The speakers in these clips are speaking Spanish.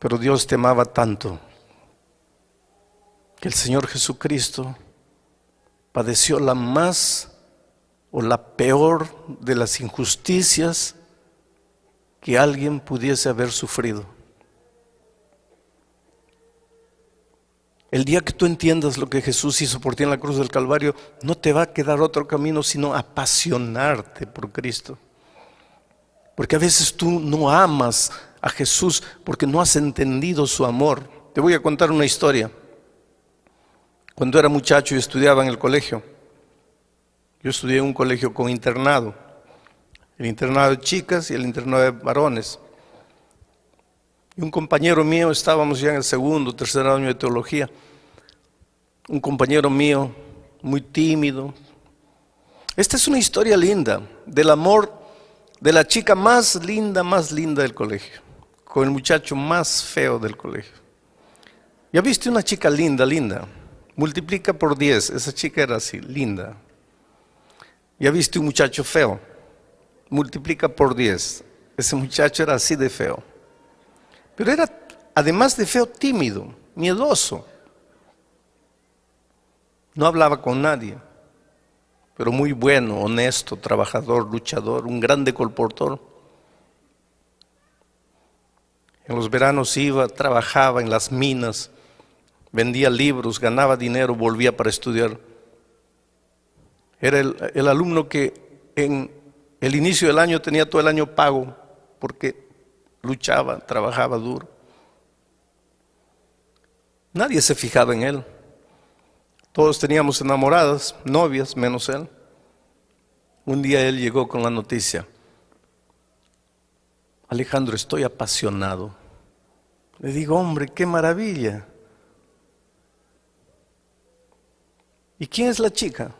Pero Dios te amaba tanto que el Señor Jesucristo padeció la más o la peor de las injusticias que alguien pudiese haber sufrido. El día que tú entiendas lo que Jesús hizo por ti en la cruz del Calvario, no te va a quedar otro camino sino apasionarte por Cristo. Porque a veces tú no amas a Jesús porque no has entendido su amor. Te voy a contar una historia. Cuando era muchacho y estudiaba en el colegio, yo estudié en un colegio con internado, el internado de chicas y el internado de varones. Y un compañero mío, estábamos ya en el segundo, tercer año de teología, un compañero mío muy tímido. Esta es una historia linda del amor de la chica más linda del colegio, con el muchacho más feo del colegio. ¿Ya viste una chica linda? Multiplica por 10, esa chica era así, linda. ¿Ya viste un muchacho feo? Multiplica por 10, ese muchacho era así de feo. Pero era, además de feo, tímido, miedoso. No hablaba con nadie, pero muy bueno, honesto, trabajador, luchador, un grande colportor. En los veranos iba, trabajaba en las minas, vendía libros, ganaba dinero, volvía para estudiar. Era el alumno que en el inicio del año tenía todo el año pago porque luchaba, trabajaba duro. Nadie se fijaba en él. Todos teníamos enamoradas, novias, menos él. Un día él llegó con la noticia: Alejandro, estoy apasionado. Le digo, hombre, qué maravilla. ¿Y quién es la chica?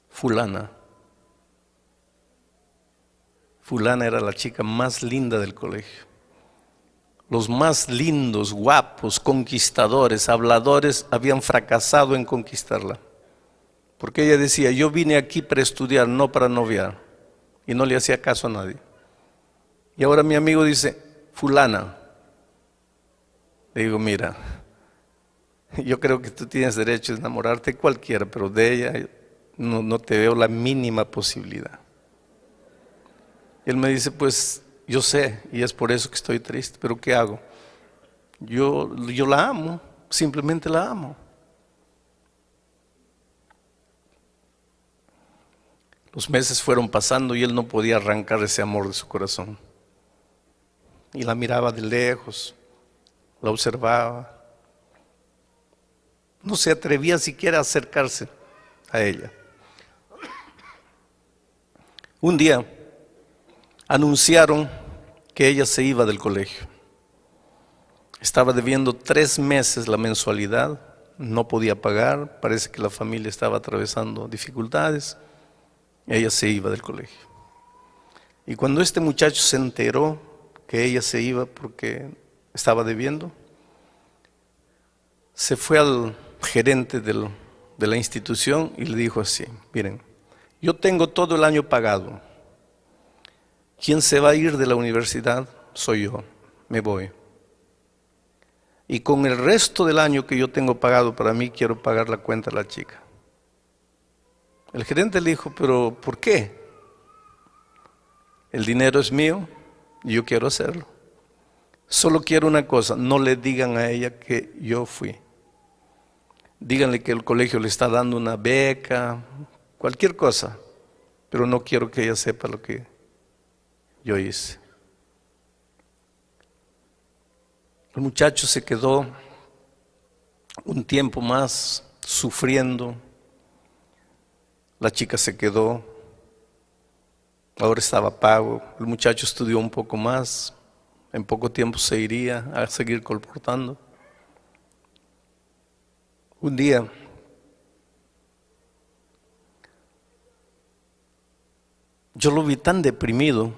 Fulana. Fulana era la chica más linda del colegio. Los más lindos, guapos, conquistadores, habladores habían fracasado en conquistarla. Porque ella decía, yo vine aquí para estudiar, no para noviar. Y no le hacía caso a nadie. Y ahora mi amigo dice, fulana. Le digo, mira, yo creo que tú tienes derecho a enamorarte de cualquiera, pero de ella no te veo la mínima posibilidad. Y él me dice, pues yo sé, y es por eso que estoy triste, pero ¿qué hago? Yo la amo, simplemente la amo. Los meses fueron pasando y él no podía arrancar ese amor de su corazón. Y la miraba de lejos, la observaba. No se atrevía siquiera a acercarse a ella. Un día anunciaron que ella se iba del colegio. Estaba debiendo 3 meses la mensualidad, no podía pagar, parece que la familia estaba atravesando dificultades. Ella se iba del colegio. Y cuando este muchacho se enteró que ella se iba porque estaba debiendo, se fue al gerente de la institución y le dijo así, miren, yo tengo todo el año pagado. ¿Quién se va a ir de la universidad? Soy yo, me voy. Y con el resto del año que yo tengo pagado para mí, quiero pagar la cuenta a la chica. El gerente le dijo, pero ¿por qué? El dinero es mío y yo quiero hacerlo. Solo quiero una cosa, no le digan a ella que yo fui. Díganle que el colegio le está dando una beca, cualquier cosa, pero no quiero que ella sepa lo que yo hice. El muchacho se quedó un tiempo más sufriendo. La chica se quedó. Ahora estaba pago. El muchacho estudió un poco más. En poco tiempo se iría a seguir colportando. Un día yo lo vi tan deprimido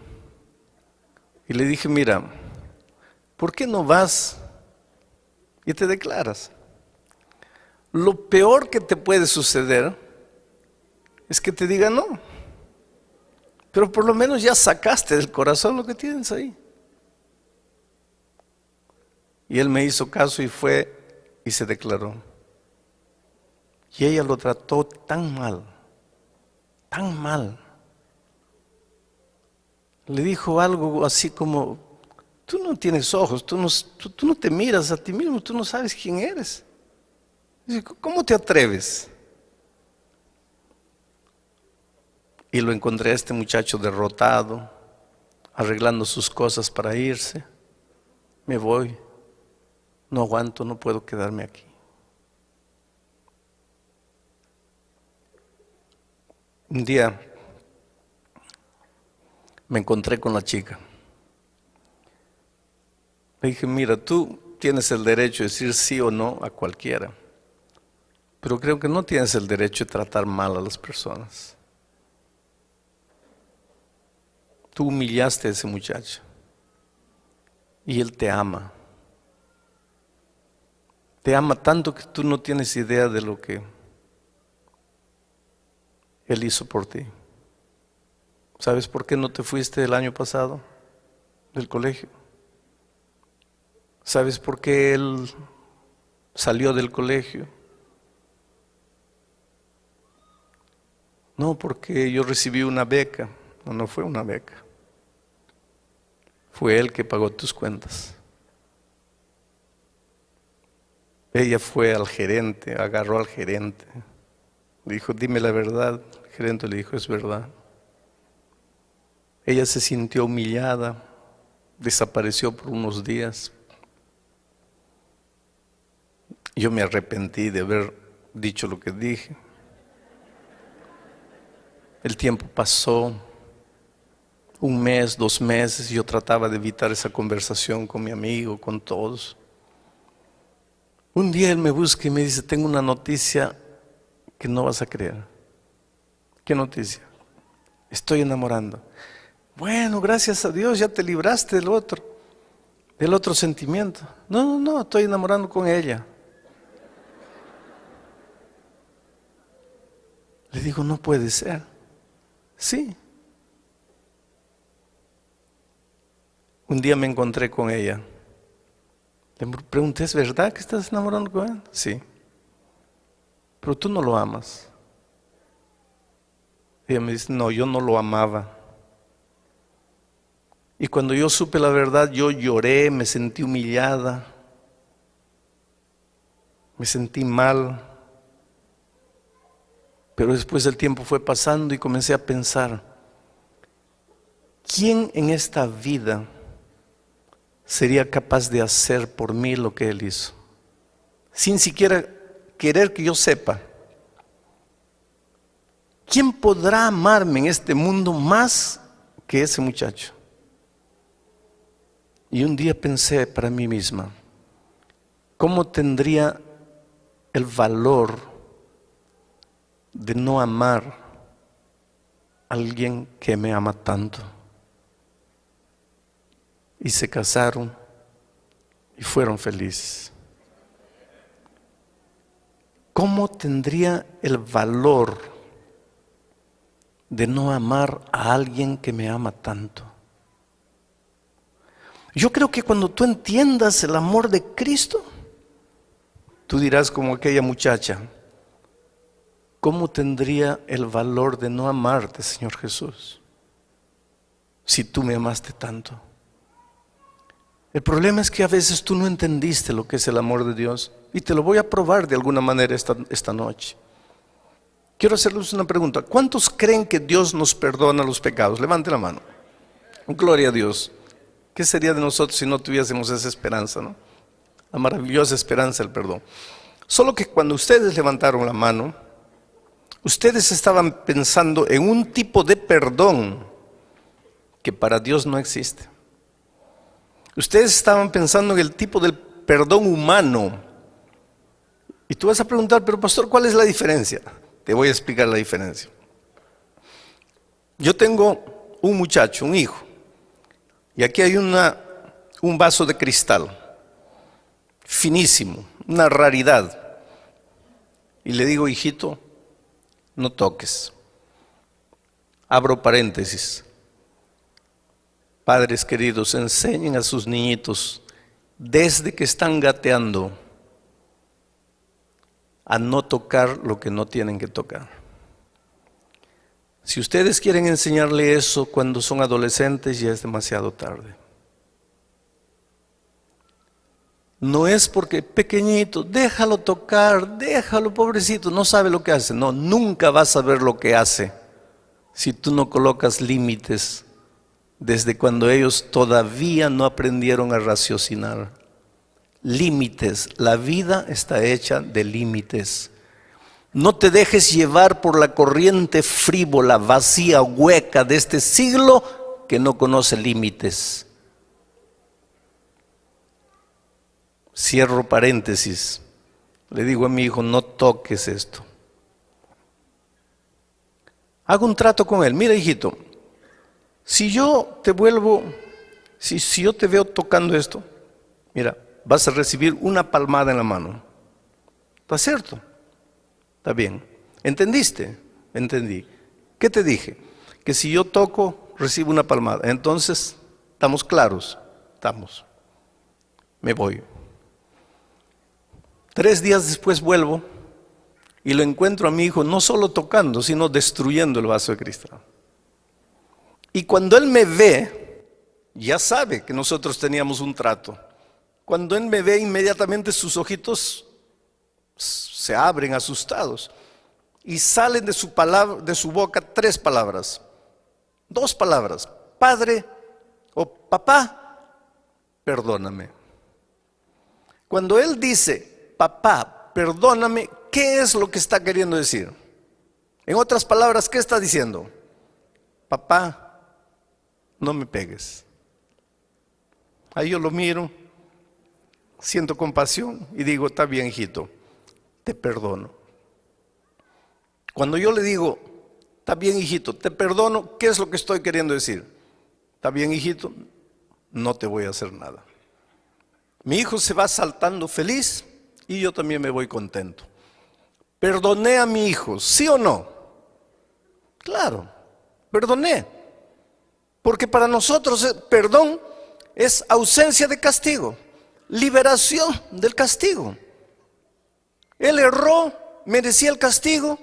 y le dije, mira, ¿por qué no vas y te declaras? Lo peor que te puede suceder es que te digan no, pero por lo menos ya sacaste del corazón lo que tienes ahí. Y él me hizo caso y fue y se declaró. Y ella lo trató tan mal, tan mal. Le dijo algo así como, tú no tienes ojos, tú no te miras a ti mismo, tú no sabes quién eres. Dice, ¿cómo te atreves? Y lo encontré a este muchacho derrotado, arreglando sus cosas para irse. Me voy, no aguanto, no puedo quedarme aquí. Un día me encontré con la chica. Le dije, mira, tú tienes el derecho de decir sí o no a cualquiera, pero creo que no tienes el derecho de tratar mal a las personas. Tú humillaste a ese muchacho y él te ama. Te ama tanto que tú no tienes idea de lo que él hizo por ti. ¿Sabes por qué no te fuiste el año pasado del colegio? ¿Sabes por qué él salió del colegio? No, porque yo recibí una beca. No, no fue una beca. Fue él que pagó tus cuentas. Ella fue al gerente, agarró al gerente. Le dijo, dime la verdad. El gerente le dijo, es verdad. Ella se sintió humillada, desapareció por unos días. Yo me arrepentí de haber dicho lo que dije. El tiempo pasó, 1 mes, 2 meses, yo trataba de evitar esa conversación con mi amigo, con todos. Un día él me busca y me dice, tengo una noticia que no vas a creer. ¿Qué noticia? Estoy enamorando. Bueno, gracias a Dios ya te libraste del otro sentimiento. No, estoy enamorando con ella. Le digo, no puede ser. Sí. Un día me encontré con ella. Le pregunté, ¿es verdad que estás enamorando con él? Sí. Pero tú no lo amas. Ella me dice, no, yo no lo amaba. Y cuando yo supe la verdad, yo lloré, me sentí humillada, me sentí mal. Pero después el tiempo fue pasando y comencé a pensar, ¿quién en esta vida sería capaz de hacer por mí lo que él hizo? Sin siquiera querer que yo sepa. ¿Quién podrá amarme en este mundo más que ese muchacho? Y un día pensé para mí misma, ¿cómo tendría el valor de no amar a alguien que me ama tanto? Y se casaron y fueron felices. ¿Cómo tendría el valor de no amar a alguien que me ama tanto? Yo creo que cuando tú entiendas el amor de Cristo, tú dirás como aquella muchacha, ¿cómo tendría el valor de no amarte, Señor Jesús, si tú me amaste tanto? El problema es que a veces tú no entendiste lo que es el amor de Dios y te lo voy a probar de alguna manera esta noche. Quiero hacerles una pregunta. ¿Cuántos creen que Dios nos perdona los pecados? Levante la mano. Gloria a Dios. ¿Qué sería de nosotros si no tuviésemos esa esperanza, no? La maravillosa esperanza del perdón. Solo que cuando ustedes levantaron la mano, ustedes estaban pensando en un tipo de perdón que para Dios no existe. Ustedes estaban pensando en el tipo del perdón humano. Y tú vas a preguntar, pero pastor, ¿cuál es la diferencia? Te voy a explicar la diferencia. Yo tengo un muchacho, un hijo. Y aquí hay un vaso de cristal, finísimo, una raridad. Y le digo, hijito, no toques. Abro paréntesis. Padres queridos, enseñen a sus niñitos desde que están gateando a no tocar lo que no tienen que tocar. Si ustedes quieren enseñarle eso cuando son adolescentes, ya es demasiado tarde. No es porque pequeñito, déjalo tocar, déjalo, pobrecito, no sabe lo que hace. No, nunca vas a ver lo que hace si tú no colocas límites desde cuando ellos todavía no aprendieron a raciocinar. Límites, la vida está hecha de límites. No te dejes llevar por la corriente frívola, vacía, hueca de este siglo que no conoce límites. Cierro paréntesis. Le digo a mi hijo, no toques esto. Hago un trato con él. Mira, hijito, si yo te veo tocando esto, mira, vas a recibir una palmada en la mano. ¿Está cierto? Está bien. ¿Entendiste? Entendí. ¿Qué te dije? Que si yo toco, recibo una palmada. Entonces, ¿estamos claros? Estamos. Me voy. 3 días después vuelvo y lo encuentro a mi hijo no solo tocando, sino destruyendo el vaso de cristal. Y cuando él me ve, ya sabe que nosotros teníamos un trato. Cuando él me ve, inmediatamente sus ojitos se abren asustados y salen de su boca 3 palabras, 2 palabras: Padre o papá, perdóname. Cuando él dice papá, perdóname, ¿qué es lo que está queriendo decir? En otras palabras, ¿qué está diciendo? Papá, no me pegues. Ahí yo lo miro, siento compasión y digo, está bien, hijito, te perdono. Cuando yo le digo, está bien, hijito, te perdono, ¿qué es lo que estoy queriendo decir? Está bien, hijito, no te voy a hacer nada. Mi hijo se va saltando feliz y yo también me voy contento. ¿Perdoné a mi hijo? ¿Sí o no? Claro, perdoné. Porque para nosotros perdón es ausencia de castigo, liberación del castigo. Él erró, merecía el castigo,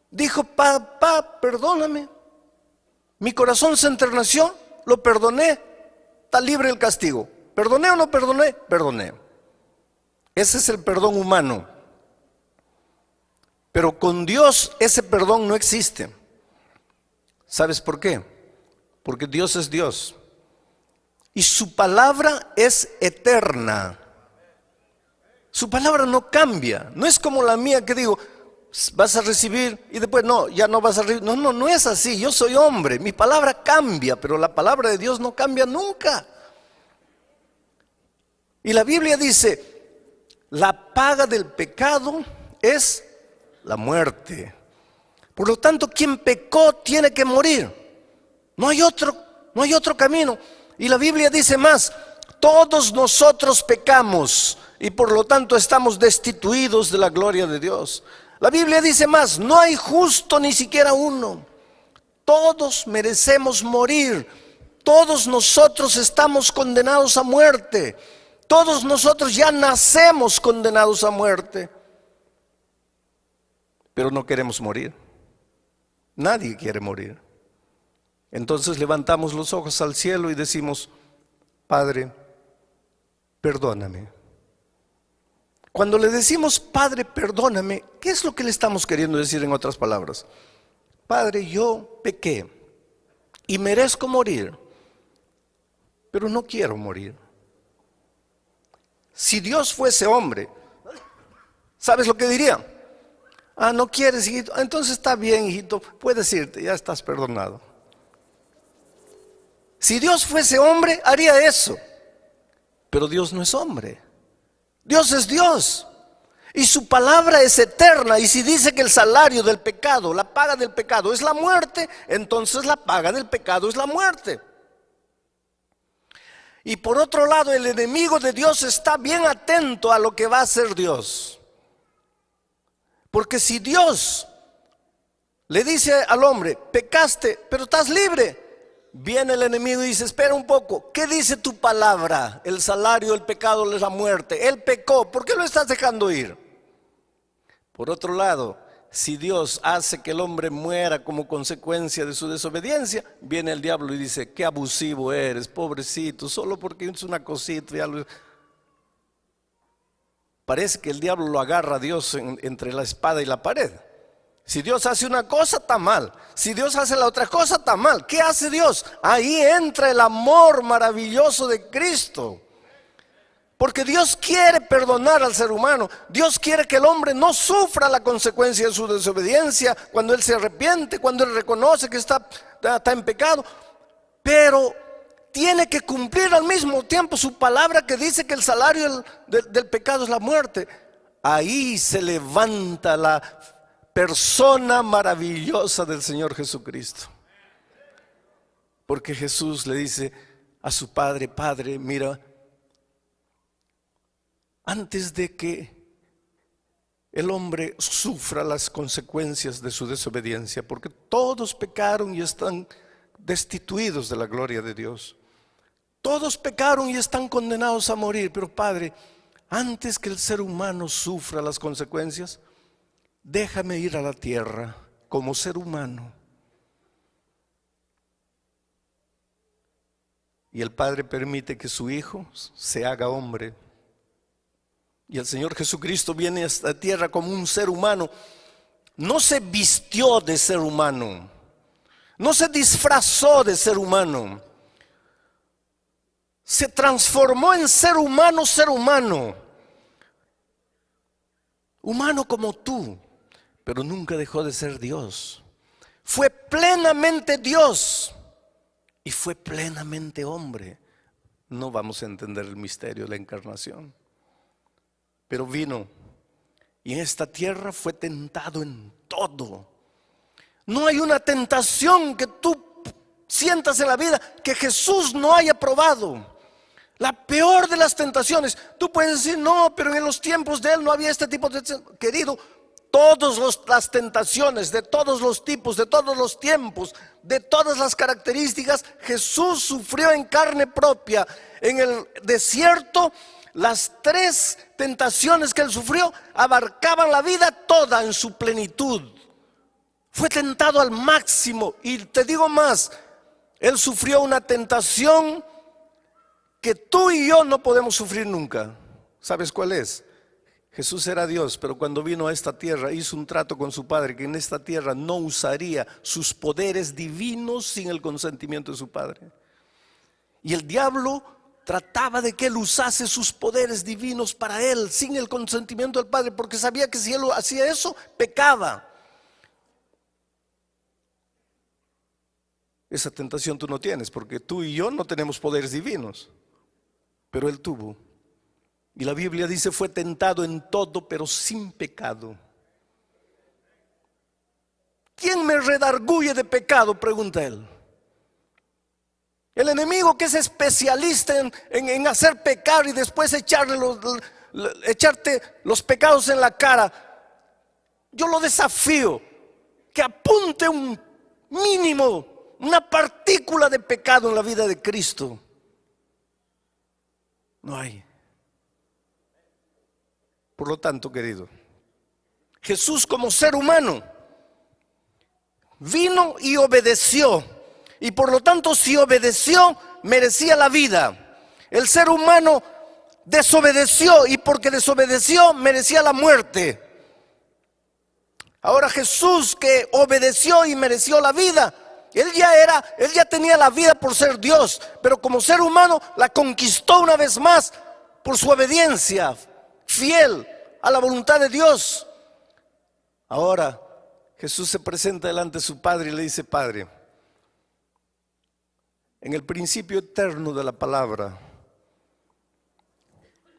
dijo, papá, perdóname. Mi corazón se enterneció, lo perdoné, está libre del castigo. ¿Perdoné o no perdoné? Perdoné. Ese es el perdón humano. Pero con Dios ese perdón no existe. ¿Sabes por qué? Porque Dios es Dios. Y su palabra es eterna. Su palabra no cambia. No es como la mía que digo, vas a recibir y después no, ya no vas a recibir. No es así. Yo soy hombre. Mi palabra cambia, pero la palabra de Dios no cambia nunca. Y la Biblia dice, la paga del pecado es la muerte. Por lo tanto, quien pecó tiene que morir. No hay otro camino. Y la Biblia dice más, todos nosotros pecamos y por lo tanto estamos destituidos de la gloria de Dios. La Biblia dice más, no hay justo ni siquiera uno. Todos merecemos morir. Todos nosotros estamos condenados a muerte. Todos nosotros ya nacemos condenados a muerte. Pero no queremos morir. Nadie quiere morir. Entonces levantamos los ojos al cielo y decimos, Padre, perdóname. Cuando le decimos, Padre, perdóname, ¿qué es lo que le estamos queriendo decir en otras palabras? Padre, yo pequé y merezco morir, pero no quiero morir. Si Dios fuese hombre, ¿sabes lo que diría? No quieres, hijito. Entonces está bien, hijito, puedes irte, ya estás perdonado. Si Dios fuese hombre, haría eso. Pero Dios no es hombre. Dios es Dios. Y su palabra es eterna. Y si dice que el salario del pecado, la paga del pecado es la muerte, entonces la paga del pecado es la muerte. Y por otro lado, el enemigo de Dios está bien atento a lo que va a hacer Dios. Porque si Dios le dice al hombre, pecaste, pero estás libre, viene el enemigo y dice, espera un poco, ¿qué dice tu palabra? El salario del pecado es la muerte. Él pecó, ¿por qué lo estás dejando ir? Por otro lado, si Dios hace que el hombre muera como consecuencia de su desobediencia, viene el diablo y dice, qué abusivo eres, pobrecito, solo porque es una cosita. Parece que el diablo lo agarra a Dios entre la espada y la pared. Si Dios hace una cosa, está mal. Si Dios hace la otra cosa, está mal. ¿Qué hace Dios? Ahí entra el amor maravilloso de Cristo. Porque Dios quiere perdonar al ser humano. Dios quiere que el hombre no sufra la consecuencia de su desobediencia cuando él se arrepiente, cuando él reconoce que está en pecado. Pero tiene que cumplir al mismo tiempo su palabra que dice que el salario del pecado es la muerte. Ahí se levanta la persona maravillosa del Señor Jesucristo. Porque Jesús le dice a su padre, Padre, mira, antes de que el hombre sufra las consecuencias de su desobediencia, porque todos pecaron y están destituidos de la gloria de Dios. Todos pecaron y están condenados a morir, pero Padre, antes que el ser humano sufra las consecuencias, déjame ir a la tierra como ser humano. Y el Padre permite que su Hijo se haga hombre. Y el Señor Jesucristo viene a esta tierra como un ser humano. No se vistió de ser humano. No se disfrazó de ser humano. Se transformó en ser humano, ser humano. Humano como tú, pero nunca dejó de ser Dios. Fue plenamente Dios y fue plenamente hombre. No vamos a entender el misterio de la encarnación. Pero vino y en esta tierra fue tentado en todo. No hay una tentación que tú sientas en la vida que Jesús no haya probado. La peor de las tentaciones. Tú puedes decir, no, pero en los tiempos de Él no había este tipo de... Querido, todas las tentaciones, de todos los tipos, de todos los tiempos, de todas las características, Jesús sufrió en carne propia. En el desierto, las 3 tentaciones que Él sufrió abarcaban la vida toda en su plenitud. Fue tentado al máximo. Y te digo más, Él sufrió una tentación que tú y yo no podemos sufrir nunca. ¿Sabes cuál es? Jesús era Dios, pero cuando vino a esta tierra hizo un trato con su Padre que en esta tierra no usaría sus poderes divinos sin el consentimiento de su Padre. Y el diablo trataba de que Él usase sus poderes divinos para Él sin el consentimiento del Padre, porque sabía que si Él hacía eso, pecaba. Esa tentación tú no tienes, porque tú y yo no tenemos poderes divinos. Pero Él tuvo. Y la Biblia dice, fue tentado en todo, pero sin pecado. ¿Quién me redarguye de pecado?, pregunta Él. El enemigo que es especialista en hacer pecar y después echarte los pecados en la cara. Yo lo desafío que apunte un mínimo, una partícula de pecado en la vida de Cristo. No hay. Por lo tanto, querido, Jesús como ser humano vino y obedeció. Y por lo tanto, si obedeció, merecía la vida. El ser humano desobedeció y porque desobedeció, merecía la muerte. Ahora Jesús, que obedeció y mereció la vida, él ya tenía la vida por ser Dios, pero como ser humano la conquistó una vez más por su obediencia fiel a la voluntad de Dios. Ahora Jesús se presenta delante de su Padre y le dice, Padre, en el principio eterno de la palabra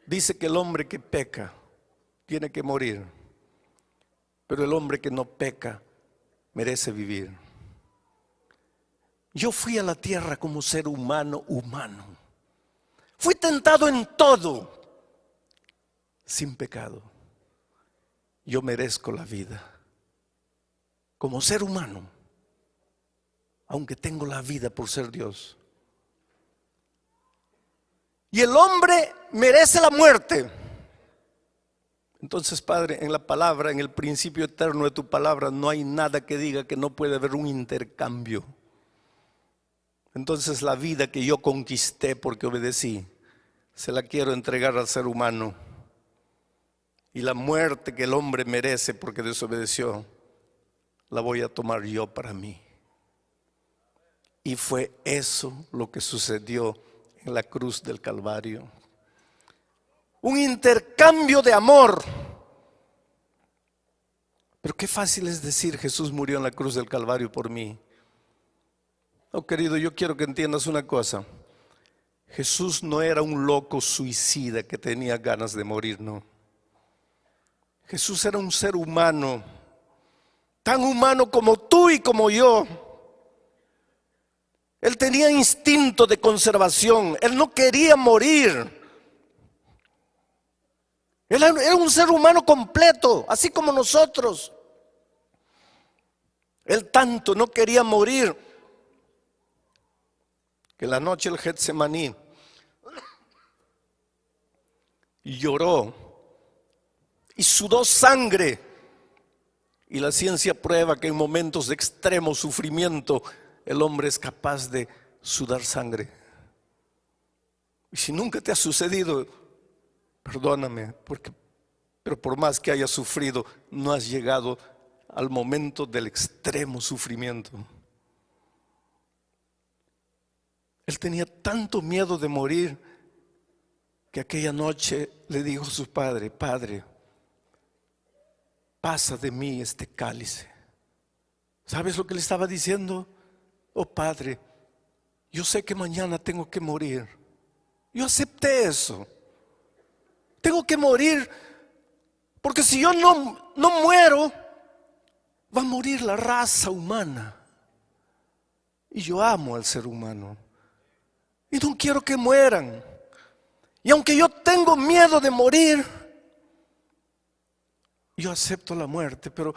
dice que el hombre que peca tiene que morir, pero el hombre que no peca merece vivir. Yo fui a la tierra como ser humano. Fui tentado en todo, sin pecado. Yo merezco la vida como ser humano. aunque tengo la vida por ser Dios. Y el hombre merece la muerte. Entonces, Padre, en la palabra, en el principio eterno de tu palabra, no hay nada que diga que no puede haber un intercambio. Entonces la vida que yo conquisté porque obedecí, se la quiero entregar al ser humano. Y la muerte que el hombre merece porque desobedeció, la voy a tomar yo para mí. Y fue eso lo que sucedió en la cruz del Calvario. Un intercambio de amor. Pero qué fácil es decir, Jesús murió en la cruz del Calvario por mí. Oh, querido, yo quiero que entiendas una cosa. Jesús no era un loco suicida que tenía ganas de morir, no. Jesús era un ser humano, tan humano como tú y como yo. Él tenía instinto de conservación, él no quería morir. Él era un ser humano completo, así como nosotros. Él tanto no quería morir que la noche del Getsemaní lloró y sudó sangre. Y la ciencia prueba que en momentos de extremo sufrimiento el hombre es capaz de sudar sangre. Y si nunca te ha sucedido, perdóname, pero por más que hayas sufrido, no has llegado al momento del extremo sufrimiento. Él tenía tanto miedo de morir que aquella noche le dijo a su padre: Padre, pasa de mí este cálice. ¿Sabes lo que le estaba diciendo? Oh Padre, yo sé que mañana tengo que morir. Yo acepté eso. Tengo que morir, porque si yo no muero, va a morir la raza humana. Y yo amo al ser humano y no quiero que mueran. Y aunque yo tengo miedo de morir, yo acepto la muerte. Pero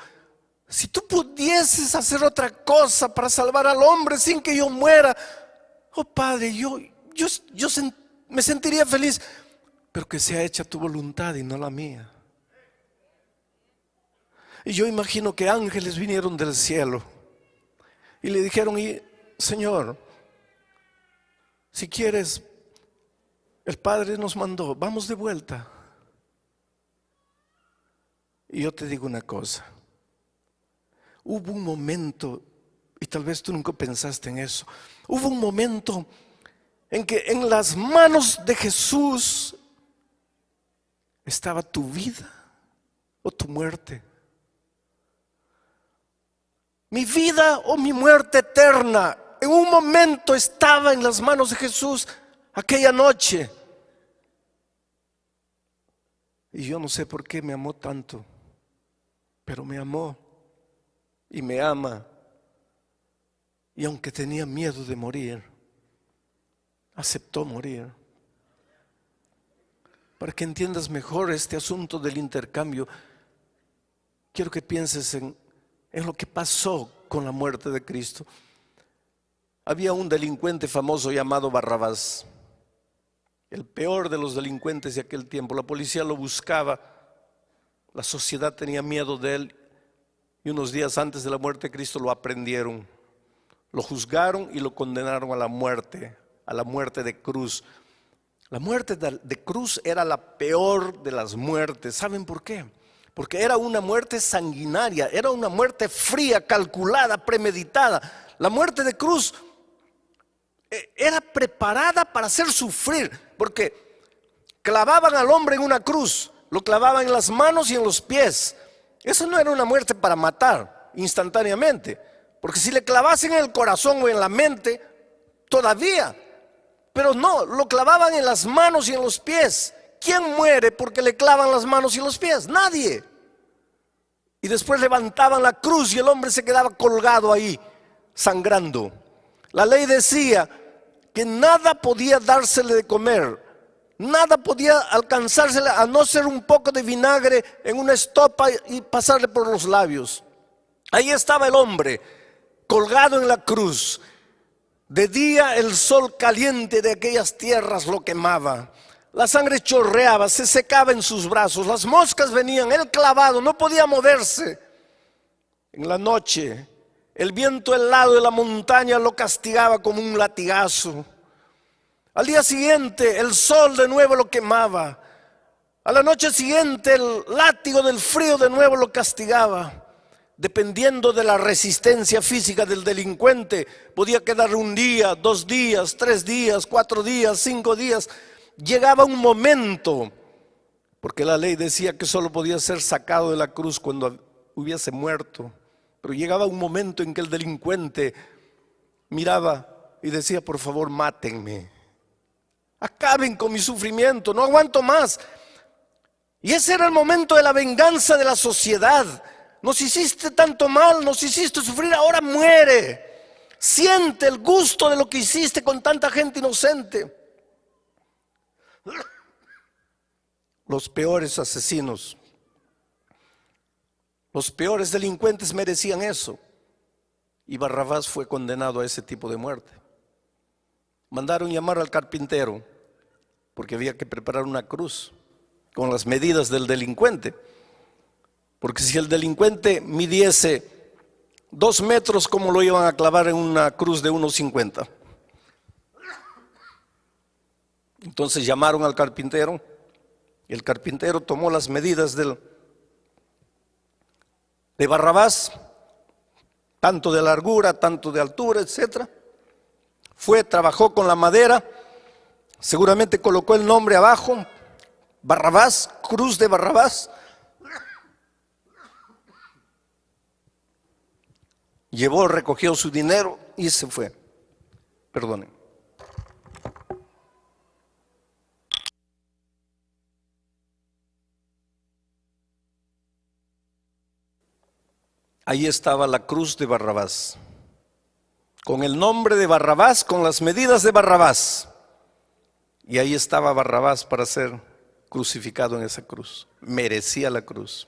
si tú pudieses hacer otra cosa para salvar al hombre sin que yo muera, oh Padre, yo me sentiría feliz, pero que sea hecha tu voluntad y no la mía. Y yo imagino que ángeles vinieron del cielo y le dijeron: Señor, si quieres, el Padre nos mandó, vamos de vuelta. Y yo te digo una cosa, hubo un momento, y tal vez tú nunca pensaste en eso, hubo un momento en que en las manos de Jesús estaba tu vida o tu muerte. Mi vida o mi muerte eterna en un momento estaba en las manos de Jesús aquella noche. Y yo no sé por qué me amó tanto, pero me amó y me ama. Y aunque tenía miedo de morir, aceptó morir. Para que entiendas mejor este asunto del intercambio, quiero que pienses en lo que pasó con la muerte de Cristo. Había un delincuente famoso llamado Barrabás, el peor de los delincuentes de aquel tiempo. La policía lo buscaba, la sociedad tenía miedo de él, y unos días antes de la muerte de Cristo lo aprendieron, lo juzgaron y lo condenaron a la muerte de cruz. La muerte de cruz era la peor de las muertes. ¿Saben por qué? Porque era una muerte sanguinaria, era una muerte fría, calculada, premeditada. La muerte de cruz era preparada para hacer sufrir, porque clavaban al hombre en una cruz, lo clavaban en las manos y en los pies. Eso no era una muerte para matar instantáneamente, porque si le clavasen en el corazón o en la mente, todavía. Pero no, lo clavaban en las manos y en los pies. ¿Quién muere porque le clavan las manos y los pies? Nadie. Y después levantaban la cruz y el hombre se quedaba colgado ahí, sangrando. La ley decía que nada podía dársele de comer, nada podía alcanzársele a no ser un poco de vinagre en una estopa y pasarle por los labios. Ahí estaba el hombre, colgado en la cruz. De día el sol caliente de aquellas tierras lo quemaba. La sangre chorreaba, se secaba en sus brazos. Las moscas venían, él clavado, no podía moverse. En la noche, el viento helado de la montaña lo castigaba como un latigazo. Al día siguiente, el sol de nuevo lo quemaba. A la noche siguiente, el látigo del frío de nuevo lo castigaba. Dependiendo de la resistencia física del delincuente, podía quedar un día, 2 días, 3 días, 4 días, 5 días. Llegaba un momento, porque la ley decía que solo podía ser sacado de la cruz cuando hubiese muerto. Pero llegaba un momento en que el delincuente miraba y decía: por favor, mátenme, acaben con mi sufrimiento, no aguanto más. Y ese era el momento de la venganza de la sociedad. Nos hiciste tanto mal, nos hiciste sufrir, ahora muere. Siente el gusto de lo que hiciste con tanta gente inocente. Los peores asesinos, los peores delincuentes merecían eso. Y Barrabás fue condenado a ese tipo de muerte. Mandaron llamar al carpintero porque había que preparar una cruz con las medidas del delincuente. Porque si el delincuente midiese 2 metros, ¿cómo lo iban a clavar en una cruz de 1,50? Entonces llamaron al carpintero. Y el carpintero tomó las medidas de Barrabás, tanto de largura, tanto de altura, etc. Fue, trabajó con la madera, seguramente colocó el nombre abajo: Barrabás, cruz de Barrabás. Llevó, recogió su dinero y se fue. Perdonen. Ahí estaba la cruz de Barrabás, con el nombre de Barrabás, con las medidas de Barrabás. Y ahí estaba Barrabás para ser crucificado en esa cruz. Merecía la cruz.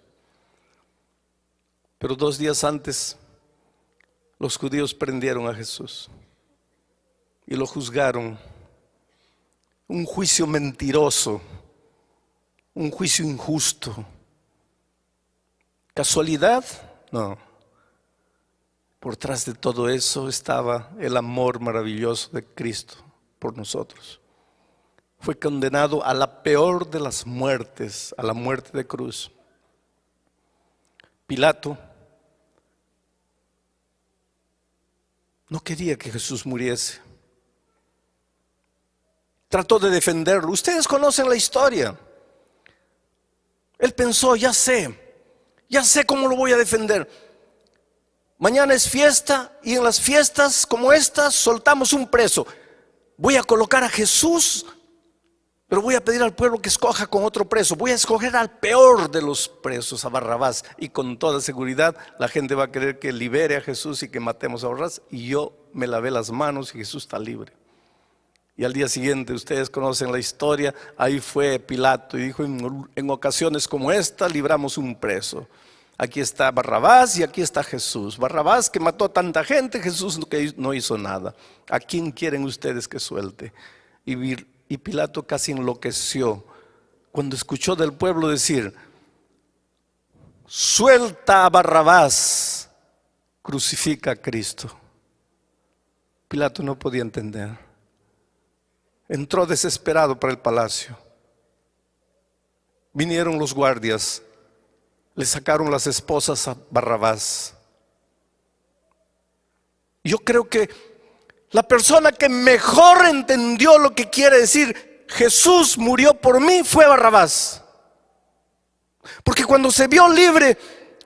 Pero 2 días antes, los judíos prendieron a Jesús y lo juzgaron. Un juicio mentiroso, un juicio injusto. ¿Casualidad? No. Por detrás de todo eso estaba el amor maravilloso de Cristo por nosotros. Fue condenado a la peor de las muertes, a la muerte de cruz. Pilato no quería que Jesús muriese. Trató de defenderlo. Ustedes conocen la historia. Él pensó: ya sé cómo lo voy a defender. Mañana es fiesta y en las fiestas como estas soltamos un preso. Voy a colocar a Jesús, pero voy a pedir al pueblo que escoja con otro preso. Voy a escoger al peor de los presos, a Barrabás. Y con toda seguridad la gente va a querer que libere a Jesús y que matemos a Barrabás. Y yo me lavé las manos y Jesús está libre. Y al día siguiente, ustedes conocen la historia, ahí fue Pilato y dijo: en ocasiones como esta libramos un preso. Aquí está Barrabás y aquí está Jesús. Barrabás, que mató a tanta gente; Jesús, que no hizo nada. ¿A quién quieren ustedes que suelte? Y Pilato casi enloqueció cuando escuchó del pueblo decir: suelta a Barrabás, crucifica a Cristo. Pilato no podía entender. Entró desesperado para el palacio. Vinieron los guardias, le sacaron las esposas a Barrabás. Yo creo que la persona que mejor entendió lo que quiere decir Jesús murió por mí fue Barrabás. Porque cuando se vio libre,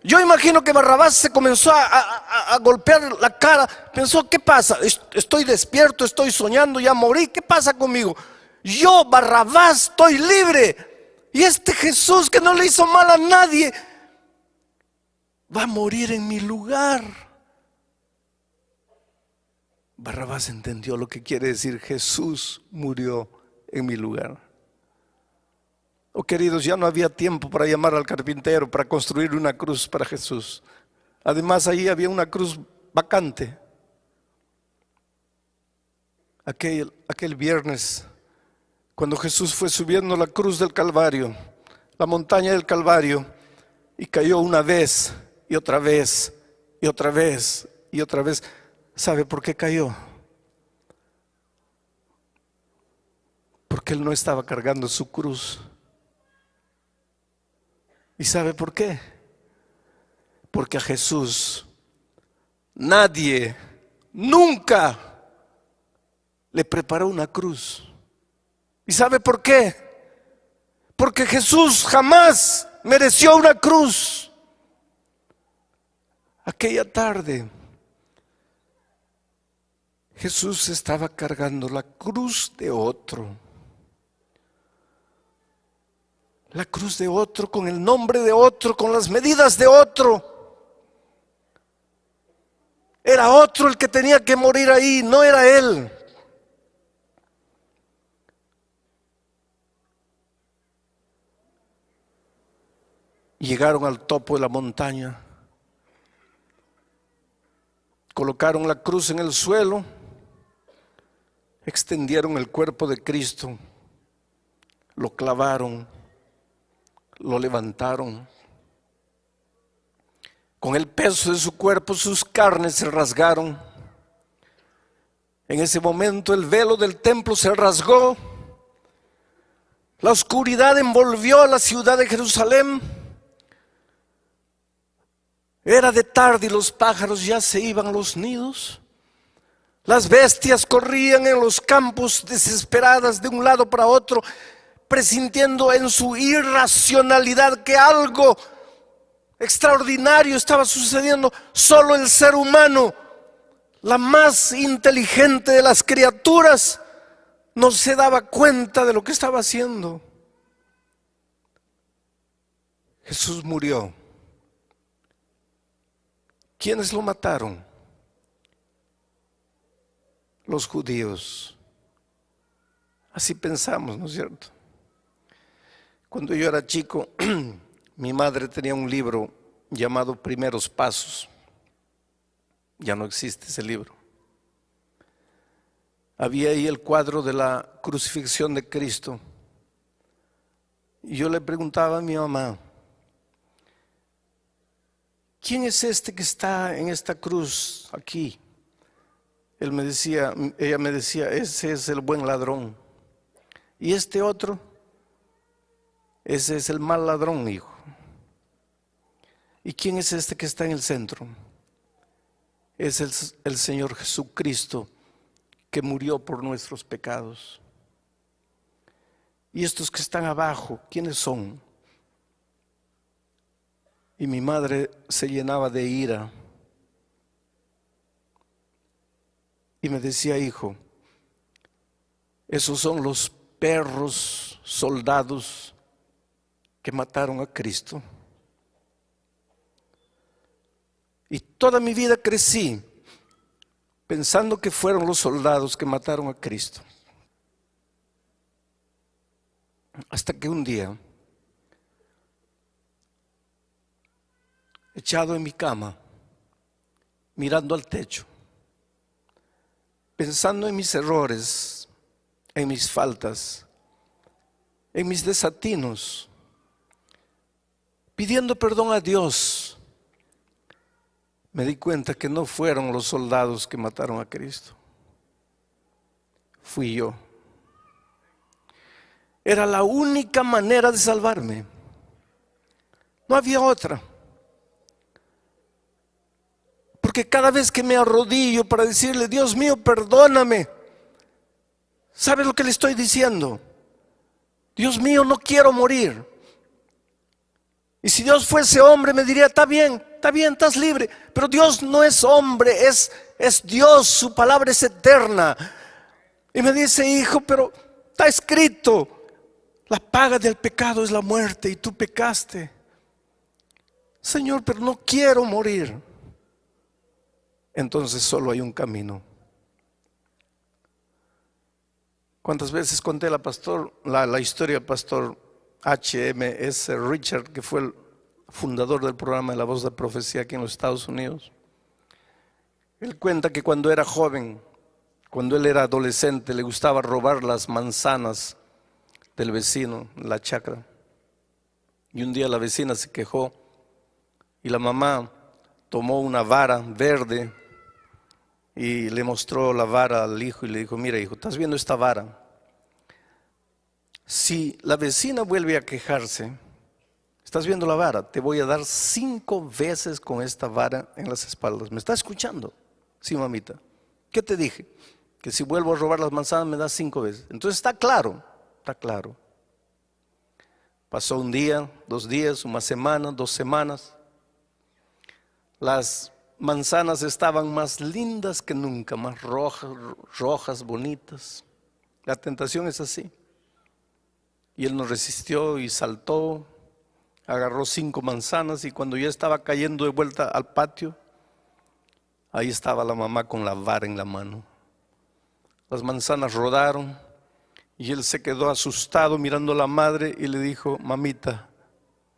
yo imagino que Barrabás se comenzó a golpear la cara. Pensó: ¿qué pasa? Estoy despierto, estoy soñando, ya morí. ¿Qué pasa conmigo? Yo, Barrabás, estoy libre. Y este Jesús, que no le hizo mal a nadie, va a morir en mi lugar. Barrabás entendió lo que quiere decir Jesús murió en mi lugar. Oh, queridos, ya no había tiempo para llamar al carpintero para construir una cruz para Jesús. Además, allí había una cruz vacante. aquel viernes, cuando Jesús fue subiendo la cruz del Calvario, la montaña del Calvario, y cayó una vez y otra vez y otra vez y otra vez. ¿Sabe por qué cayó? Porque Él no estaba cargando su cruz. ¿Y sabe por qué? Porque a Jesús nadie, nunca le preparó una cruz. ¿Y sabe por qué? Porque Jesús jamás mereció una cruz. Aquella tarde, Jesús estaba cargando la cruz de otro. La cruz de otro, con el nombre de otro, con las medidas de otro. Era otro el que tenía que morir ahí, no era Él. Llegaron al topo de la montaña, colocaron la cruz en el suelo, extendieron el cuerpo de Cristo, lo clavaron, lo levantaron. Con el peso de su cuerpo, sus carnes se rasgaron. En ese momento el velo del templo se rasgó. La oscuridad envolvió a la ciudad de Jerusalén. Era de tarde y los pájaros ya se iban a los nidos. Las bestias corrían en los campos desesperadas de un lado para otro, presintiendo en su irracionalidad que algo extraordinario estaba sucediendo. Solo el ser humano, la más inteligente de las criaturas, no se daba cuenta de lo que estaba haciendo. Jesús murió. ¿Quiénes lo mataron? Los judíos. Así pensamos, ¿no es cierto? Cuando yo era chico, mi madre tenía un libro llamado Primeros Pasos. Ya no existe ese libro. Había ahí el cuadro de la crucifixión de Cristo. Y yo le preguntaba a mi mamá, ¿quién es este que está en esta cruz aquí? Ella me decía, ese es el buen ladrón. Y este otro, ese es el mal ladrón, hijo. ¿Y quién es este que está en el centro? Es el Señor Jesucristo, que murió por nuestros pecados. ¿Y estos que están abajo, quiénes son? Y mi madre se llenaba de ira y me decía, hijo, esos son los perros soldados que mataron a Cristo. Y toda mi vida crecí pensando que fueron los soldados que mataron a Cristo. Hasta que un día, echado en mi cama, mirando al techo, pensando en mis errores, en mis faltas, en mis desatinos, pidiendo perdón a Dios, me di cuenta que no fueron los soldados que mataron a Cristo. Fui yo. Era la única manera de salvarme. No había otra. Porque cada vez que me arrodillo para decirle, Dios mío, perdóname, ¿sabe lo que le estoy diciendo? Dios mío, no quiero morir. Y si Dios fuese hombre me diría, está bien, estás libre. Pero Dios no es hombre, es Dios, su palabra es eterna. Y me dice, hijo, pero está escrito, la paga del pecado es la muerte y tú pecaste. Señor, pero no quiero morir. Entonces solo hay un camino. ¿Cuántas veces conté la historia del pastor H.M.S. Richard, que fue el fundador del programa de La Voz de Profecía aquí en los Estados Unidos? Él cuenta que cuando era joven, Cuando él era adolescente le gustaba robar las manzanas del vecino en la chacra. Y un día la vecina se quejó y la mamá tomó una vara verde y le mostró la vara al hijo y le dijo: mira, hijo, ¿estás viendo esta vara? Si la vecina vuelve a quejarse, ¿estás viendo la vara? Te voy a dar 5 veces con esta vara en las espaldas. ¿Me estás escuchando? Sí, mamita. ¿Qué te dije? Que si vuelvo a robar las manzanas me das 5 veces. Entonces está claro, está claro. Pasó un día, 2 días, una semana, 2 semanas. Las manzanas estaban más lindas que nunca, más rojas, bonitas. La tentación es así. Y él no resistió y saltó, agarró 5 manzanas y cuando ya estaba cayendo de vuelta al patio, ahí estaba la mamá con la vara en la mano. Las manzanas rodaron y él se quedó asustado mirando a la madre y le dijo: mamita,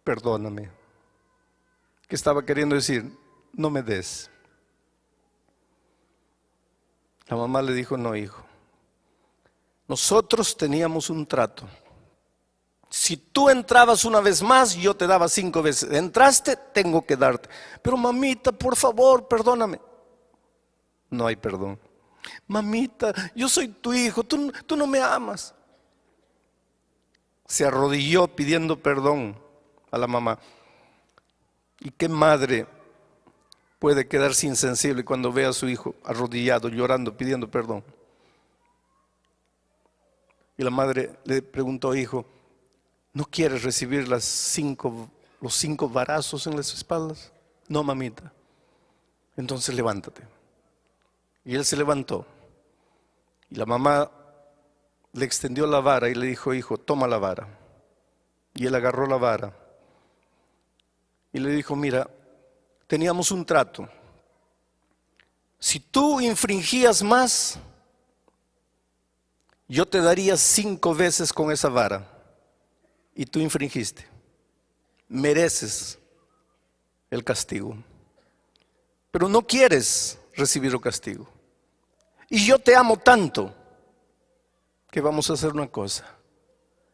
perdóname. ¿Qué estaba queriendo decir? No me des. La mamá le dijo: no, hijo, nosotros teníamos un trato. Si tú entrabas una vez más, yo te daba 5 veces. Entraste, tengo que darte. Pero mamita, por favor, perdóname. No hay perdón. Mamita, yo soy tu hijo, tú no me amas. Se arrodilló pidiendo perdón a la mamá. ¿Y qué madre puede quedarse insensible cuando ve a su hijo arrodillado, llorando, pidiendo perdón? Y la madre le preguntó: hijo, ¿no quieres recibir los 5 varazos en las espaldas? No, mamita. Entonces levántate. Y él se levantó. Y la mamá le extendió la vara y le dijo: hijo, toma la vara. Y él agarró la vara. Y le dijo: mira, teníamos un trato. Si tú infringías más, yo te daría 5 veces con esa vara. Y tú infringiste. Mereces el castigo. Pero no quieres recibir el castigo. Y yo te amo tanto que vamos a hacer una cosa.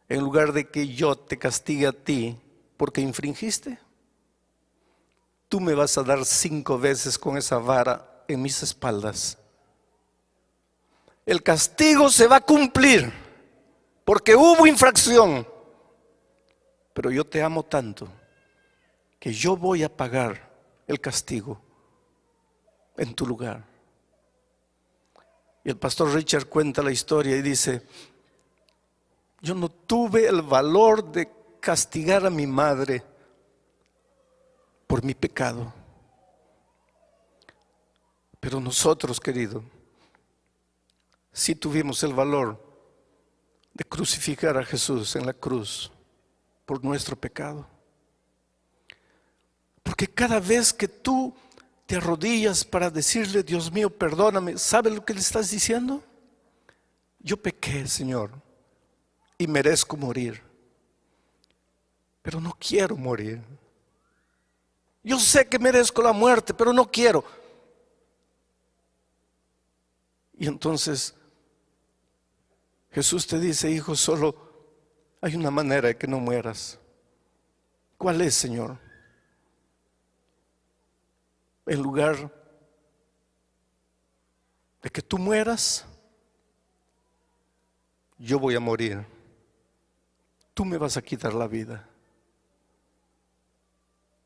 En lugar de que yo te castigue a ti porque infringiste, tú me vas a dar 5 veces con esa vara en mis espaldas. El castigo se va a cumplir porque hubo infracción. Pero yo te amo tanto que yo voy a pagar el castigo en tu lugar. Y el pastor Richard cuenta la historia y dice: yo no tuve el valor de castigar a mi madre por mi pecado. Pero nosotros, querido, sí tuvimos el valor de crucificar a Jesús en la cruz por nuestro pecado. Porque cada vez que tú te arrodillas para decirle: Dios mío, perdóname, ¿sabes lo que le estás diciendo? Yo pequé, Señor, y merezco morir, pero no quiero morir. Yo sé que merezco la muerte, pero no quiero. Y entonces Jesús te dice: hijo, solo hay una manera de que no mueras. ¿Cuál es, Señor? En lugar de que tú mueras, yo voy a morir. Tú me vas a quitar la vida.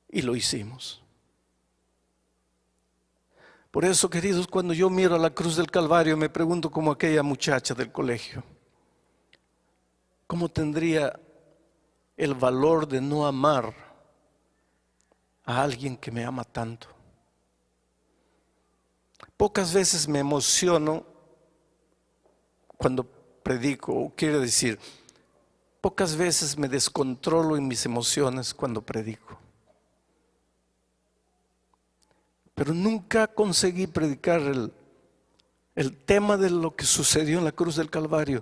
Y lo hicimos. Por eso, queridos, cuando yo miro a la cruz del Calvario, me pregunto como aquella muchacha del colegio: ¿cómo tendría el valor de no amar a alguien que me ama tanto? Pocas veces me emociono cuando predico, o quiero decir, pocas veces me descontrolo en mis emociones cuando predico. Pero nunca conseguí predicar el tema de lo que sucedió en la cruz del Calvario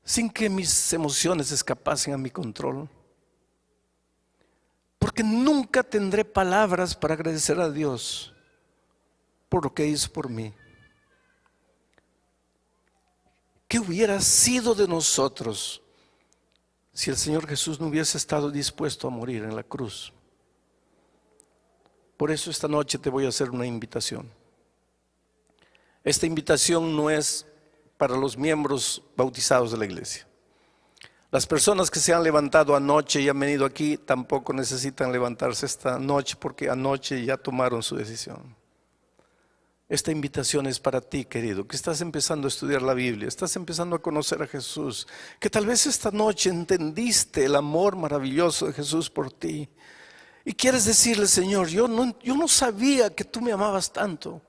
sin que mis emociones escapasen a mi control. Porque nunca tendré palabras para agradecer a Dios por lo que hizo por mí. ¿Qué hubiera sido de nosotros si el Señor Jesús no hubiese estado dispuesto a morir en la cruz? Por eso esta noche te voy a hacer una invitación. Esta invitación no es para los miembros bautizados de la iglesia. Las personas que se han levantado anoche y han venido aquí tampoco necesitan levantarse esta noche, porque anoche ya tomaron su decisión. Esta invitación es para ti, querido, que estás empezando a estudiar la Biblia, estás empezando a conocer a Jesús, que tal vez esta noche entendiste el amor maravilloso de Jesús por ti y quieres decirle: Señor, yo no sabía que tú me amabas tanto.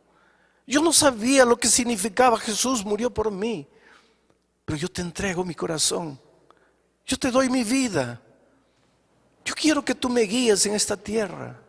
Yo no sabía lo que significaba Jesús murió por mí, pero yo te entrego mi corazón. Yo te doy mi vida. Yo quiero que tú me guíes en esta tierra.